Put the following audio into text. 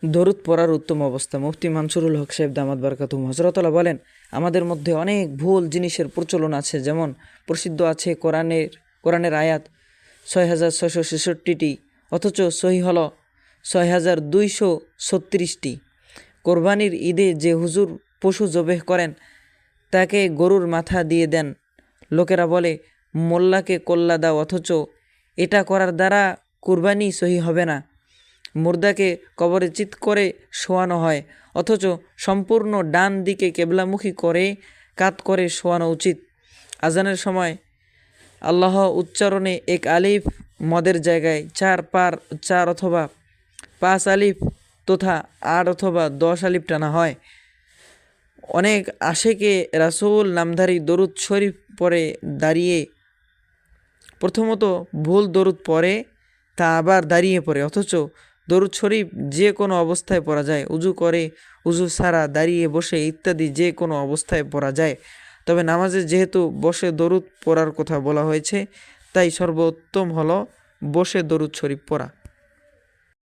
দরুদ পড়ার উত্তম অবস্থা। মুফতি মানসুরুল হক সাহেব দামাত বারকাতুহু হযরতুল্লাহ বলেন, আমাদের মধ্যে অনেক ভুল জিনিসের প্রচলন আছে। যেমন প্রসিদ্ধ আছে কোরআনের আয়াত ৬,৬৬৬টি, অথচ সহি হল ৬,২৩৬টি। কোরবানির ঈদে যে হুজুর পশু জবেহ করেন তাকে গরুর মাথা দিয়ে দেন। লোকেরা বলে মোল্লাকে কল্লা দাও, অথচ এটা করার দ্বারা কুরবানি সহি হবে না। মুর্দাকে কবরে চিৎ করে শোয়ানো হয়, অথচ সম্পূর্ণ ডান দিকে কেবলামুখী করে কাত করে শোয়ানো উচিত। আজানের সময় আল্লাহ উচ্চারণে এক আলিফ মদের জায়গায় 4 অথবা 5 আলিফ তথা 8 অথবা 10 আলিফ টানা হয়। অনেক আশেকে রাসূল নামধারী দরুদ শরীফ পড়ে দাঁড়িয়ে প্রথমত ভুল দরুদ পড়ে, তা আবার দাঁড়িয়ে পড়ে। অথচ দরুদ শরীফ যে কোনো অবস্থায় পড়া যায়, উজু করে, উজু ছাড়া, দাঁড়িয়ে, বসে ইত্যাদি যে কোনো অবস্থায় পড়া যায়। তবে নামাজে যেহেতু বসে দরুদ পড়ার কথা বলা হয়েছে, তাই সর্বোত্তম হলো বসে দরুদ শরীফ পড়া।